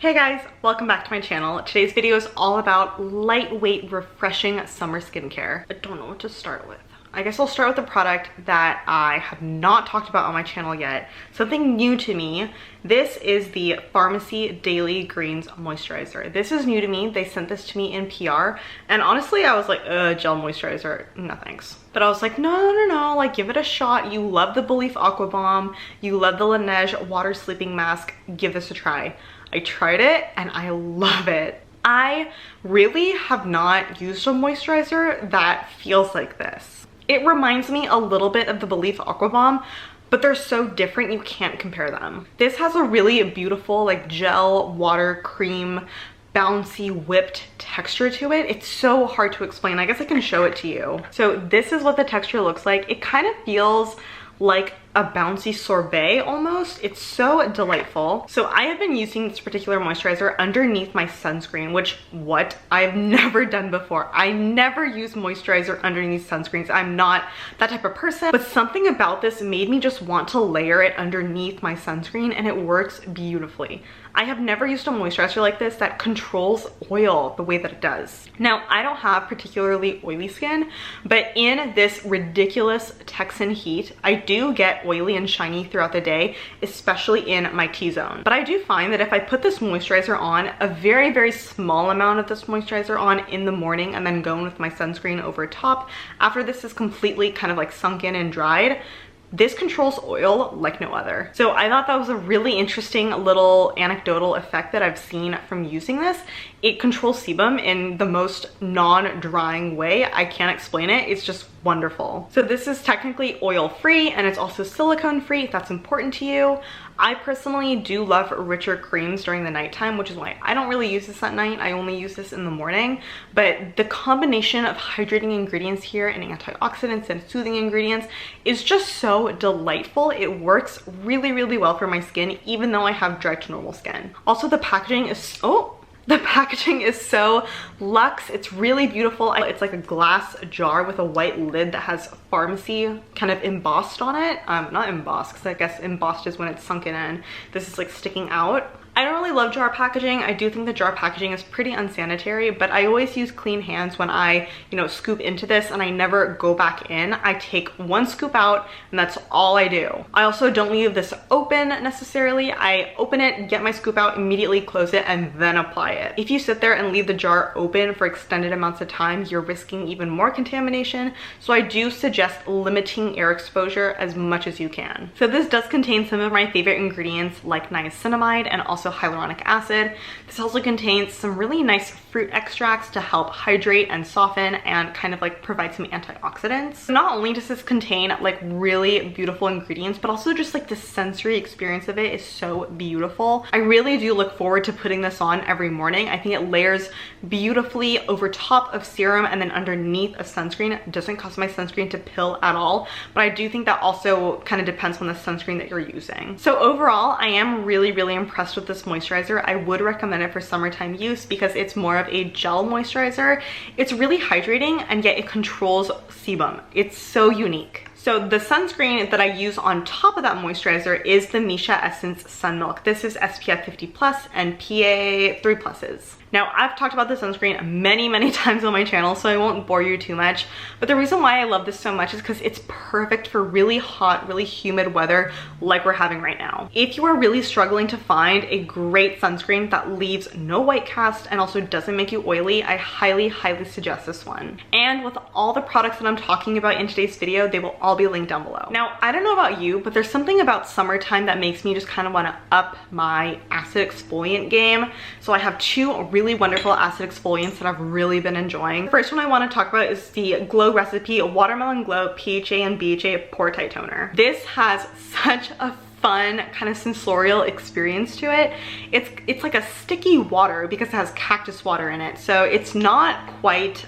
Hey guys, welcome back to my channel. Today's video is all about lightweight, refreshing summer skincare. I don't know what to start with. I guess I'll start with a product that I have not talked about on my channel yet. Something new to me. This is the Farmacy Daily Greens Moisturizer. This is new to me. They sent this to me in PR. And honestly, I was like, gel moisturizer, no thanks. But I was like, no, like give it a shot. You love the Belif Aqua Bomb. You love the Laneige Water Sleeping Mask. Give this a try. I tried it and I love it. I really have not used a moisturizer that feels like this. It reminds me a little bit of the Belif Aqua Bomb, but they're so different you can't compare them. This has a really beautiful like gel, water, cream, bouncy, whipped texture to it. It's so hard to explain. I guess I can show it to you. So this is what the texture looks like. It kind of feels like a bouncy sorbet almost. It's so delightful. So I have been using this particular moisturizer underneath my sunscreen, which I've never done before. I never use moisturizer underneath sunscreens. I'm not that type of person, but something about this made me just want to layer it underneath my sunscreen, and it works beautifully. I have never used a moisturizer like this that controls oil the way that it does. Now, I don't have particularly oily skin, but in this ridiculous Texan heat, I do get oily and shiny throughout the day, especially in my T-zone. But I do find that if I put this moisturizer on, a very, very small amount of this moisturizer on in the morning and then go in with my sunscreen over top, after this is completely kind of like sunk in and dried, this controls oil like no other. So I thought that was a really interesting little anecdotal effect that I've seen from using this. It controls sebum in the most non-drying way. I can't explain it. It's just wonderful. So this is technically oil-free and it's also silicone-free if that's important to you. I personally do love richer creams during the nighttime, which is why I don't really use this at night. I only use this in the morning. But the combination of hydrating ingredients here and antioxidants and soothing ingredients is just so delightful. It works really, really well for my skin, even though I have dry to normal skin. Also, the packaging is so luxe. It's really beautiful. It's like a glass jar with a white lid that has Farmacy kind of embossed on it. Not embossed, because I guess embossed is when it's sunken in. This is like sticking out. I don't really love jar packaging. I do think the jar packaging is pretty unsanitary, but I always use clean hands when I, scoop into this, and I never go back in. I take one scoop out and that's all I do. I also don't leave this open necessarily. I open it, get my scoop out, immediately close it, and then apply it. If you sit there and leave the jar open for extended amounts of time, you're risking even more contamination. So I do suggest limiting air exposure as much as you can. So this does contain some of my favorite ingredients like niacinamide and also hyaluronic acid. This also contains some really nice fruit extracts to help hydrate and soften and kind of like provide some antioxidants. Not only does this contain like really beautiful ingredients, but also just like the sensory experience of it is so beautiful. I really do look forward to putting this on every morning. I think it layers beautifully over top of serum and then underneath a sunscreen. It doesn't cause my sunscreen to pill at all, but I do think that also kind of depends on the sunscreen that you're using. So overall, I am really, really impressed with this moisturizer. I would recommend it for summertime use because it's more of a gel moisturizer. It's really hydrating and yet it controls sebum. It's so unique. So the sunscreen that I use on top of that moisturizer is the Missha Essence Sun Milk. This is SPF 50+ and PA 3+. Now, I've talked about this sunscreen many, many times on my channel, so I won't bore you too much. But the reason why I love this so much is because it's perfect for really hot, really humid weather like we're having right now. If you are really struggling to find a great sunscreen that leaves no white cast and also doesn't make you oily, I highly, highly suggest this one. And with all the products that I'm talking about in today's video, they will all be linked down below. Now, I don't know about you, but there's something about summertime that makes me just kind of want to up my acid exfoliant game. So I have two really wonderful acid exfoliants that I've really been enjoying. The first one I want to talk about is the Glow Recipe Watermelon Glow PHA and BHA Pore Tight Toner. This has such a fun kind of sensorial experience to it. It's like a sticky water because it has cactus water in it, so it's not quite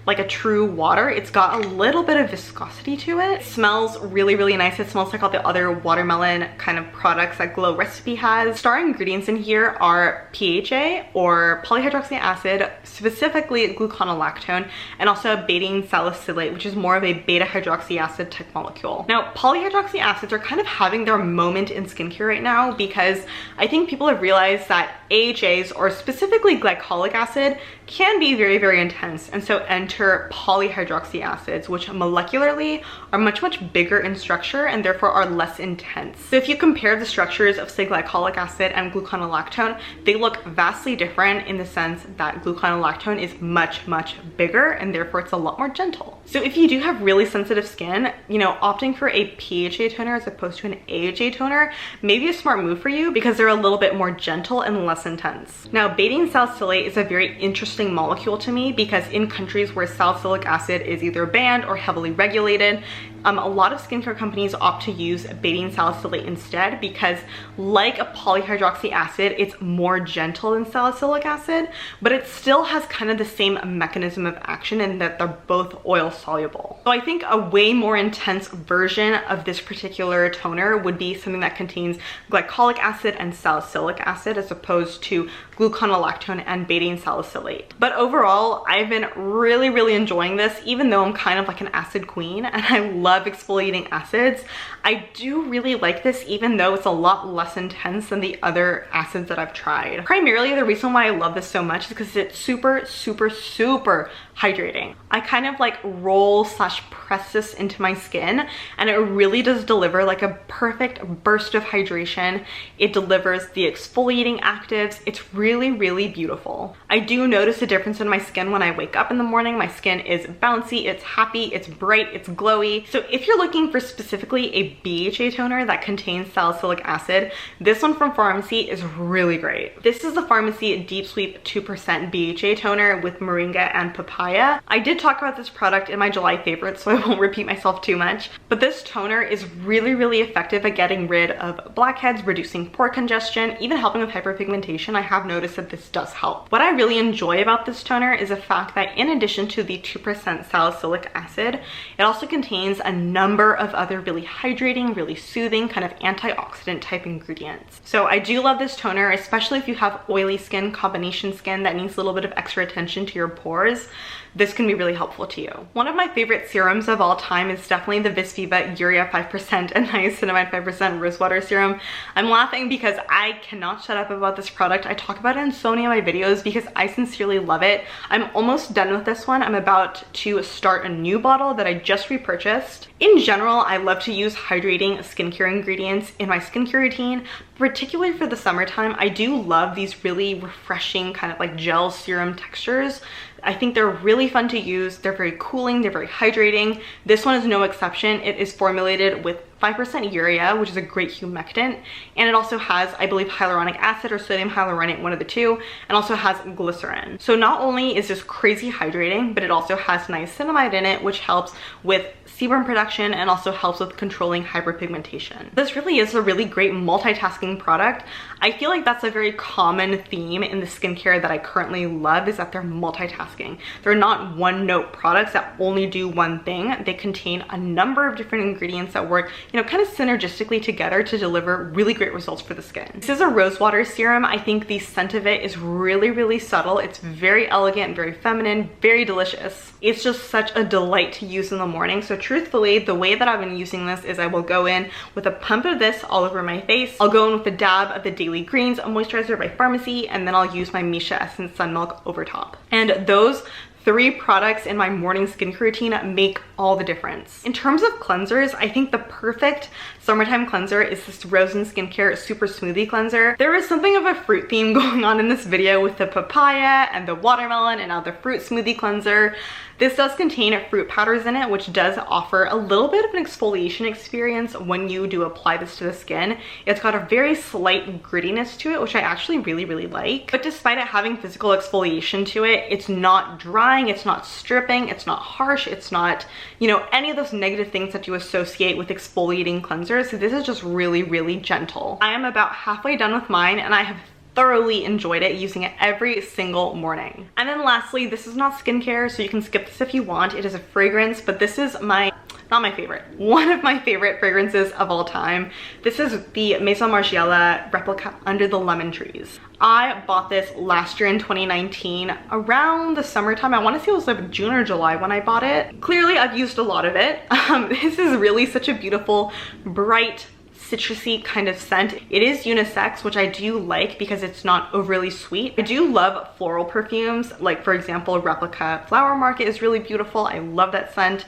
like a true water. It's got a little bit of viscosity to it. It smells really, really nice. It smells like all the other watermelon kind of products that Glow Recipe has. Star ingredients in here are PHA or polyhydroxy acid, specifically gluconolactone, and also betaine salicylate, which is more of a beta hydroxy acid type molecule. Now, polyhydroxy acids are kind of having their moment in skincare right now because I think people have realized that AHAs, or specifically glycolic acid, can be very, very intense. And so enter polyhydroxy acids, which molecularly are much, much bigger in structure and therefore are less intense. So if you compare the structures of, say, glycolic acid and gluconolactone, they look vastly different in the sense that gluconolactone is much, much bigger and therefore it's a lot more gentle. So if you do have really sensitive skin, you know, opting for a PHA toner as opposed to an AHA toner may be a smart move for you because they're a little bit more gentle and less intense. Now, betaine salicylate is a very interesting molecule to me because in countries where salicylic acid is either banned or heavily regulated, a lot of skincare companies opt to use betaine salicylate instead because, like a polyhydroxy acid, it's more gentle than salicylic acid, but it still has kind of the same mechanism of action in that they're both oil soluble. So I think a way more intense version of this particular toner would be something that contains glycolic acid and salicylic acid as opposed to gluconolactone and betaine salicylate. But overall, I've been really, really enjoying this, even though I'm kind of like an acid queen and I love exfoliating acids. I do really like this, even though it's a lot less intense than the other acids that I've tried. Primarily, the reason why I love this so much is because it's super, super, super hydrating. I kind of like roll / press this into my skin and it really does deliver like a perfect burst of hydration. It delivers the exfoliating actives. It's really, really beautiful. I do notice a difference in my skin when I wake up in the morning. My skin is bouncy, it's happy, it's bright, it's glowy. So if you're looking for specifically a BHA toner that contains salicylic acid, this one from Pharmacy is really great. This is the Pharmacy Deep Sweep 2% BHA toner with moringa and papaya. I did talk about this product in my July favorites, so I won't repeat myself too much, but this toner is really, really effective at getting rid of blackheads, reducing pore congestion, even helping with hyperpigmentation. I have noticed that this does help. What I really enjoy about this toner is the fact that in addition to the 2% salicylic acid, it also contains a number of other really hydrating, really soothing, kind of antioxidant type ingredients. So I do love this toner, especially if you have oily skin, combination skin that needs a little bit of extra attention to your pores. This can be really helpful to you. One of my favorite serums of all time is definitely the Visviva Urea 5% and Niacinamide 5% Rosewater Serum. I'm laughing because I cannot shut up about this product. I talk about it in so many of my videos because I sincerely love it. I'm almost done with this one. I'm about to start a new bottle that I just repurchased. In general, I love to use hydrating skincare ingredients in my skincare routine, particularly for the summertime. I do love these really refreshing kind of like gel serum textures. I think they're really fun to use. They're very cooling, they're very hydrating. This one is no exception. It is formulated with 5% urea, which is a great humectant, and it also has, I believe, hyaluronic acid or sodium hyaluronate, one of the two, and also has glycerin. So not only is this crazy hydrating, but it also has niacinamide in it, which helps with sebum production and also helps with controlling hyperpigmentation. This really is a really great multitasking product. I feel like that's a very common theme in the skincare that I currently love, is that they're multitasking. They're not one-note products that only do one thing. They contain a number of different ingredients that work, you know, kind of synergistically together to deliver really great results for the skin. This is a rosewater serum. I think the scent of it is really, really subtle. It's very elegant, very feminine, very delicious. It's just such a delight to use in the morning. So truthfully, the way that I've been using this is I will go in with a pump of this all over my face. I'll go in with a dab of the Daily Greens moisturizer by Pharmacy, and then I'll use my Misha Essence Sun Milk over top. And those 3 products in my morning skincare routine make all the difference. In terms of cleansers, I think the perfect summertime cleanser is this Rosen Skincare Super Smoothie Cleanser. There is something of a fruit theme going on in this video with the papaya and the watermelon and now the fruit smoothie cleanser. This does contain fruit powders in it, which does offer a little bit of an exfoliation experience when you do apply this to the skin. It's got a very slight grittiness to it, which I actually really, really like. But despite it having physical exfoliation to it, it's not drying, it's not stripping, it's not harsh, it's not, you know, any of those negative things that you associate with exfoliating cleansers. So this is just really, really gentle. I am about halfway done with mine and I have thoroughly enjoyed it, using it every single morning. And then lastly, this is not skincare, so you can skip this if you want. It is a fragrance, but this is not my favorite, one of my favorite fragrances of all time. This is the Maison Margiela Replica Under the Lemon Trees. I bought this last year in 2019 around the summertime. I want to say it was like June or July when I bought it. Clearly I've used a lot of it. This is really such a beautiful, bright, citrusy kind of scent. It is unisex, which I do like because it's not overly sweet. I do love floral perfumes, like for example, Replica Flower Market is really beautiful. I love that scent.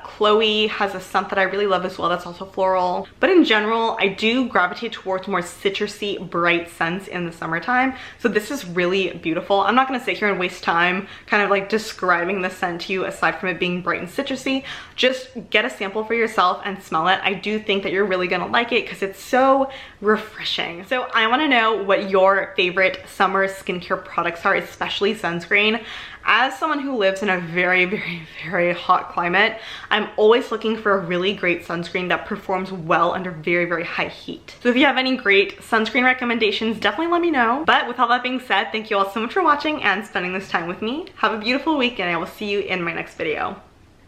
Chloe has a scent that I really love as well that's also floral. But in general, I do gravitate towards more citrusy, bright scents in the summertime. So this is really beautiful. I'm not gonna sit here and waste time kind of like describing the scent to you aside from it being bright and citrusy. Just get a sample for yourself and smell it. I do think that you're really gonna like it because it's so refreshing. So I wanna know what your favorite summer skincare products are, especially sunscreen. As someone who lives in a very, very, very hot climate, I'm always looking for a really great sunscreen that performs well under very, very high heat. So if you have any great sunscreen recommendations, definitely let me know. But with all that being said, thank you all so much for watching and spending this time with me. Have a beautiful week and I will see you in my next video.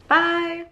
Bye!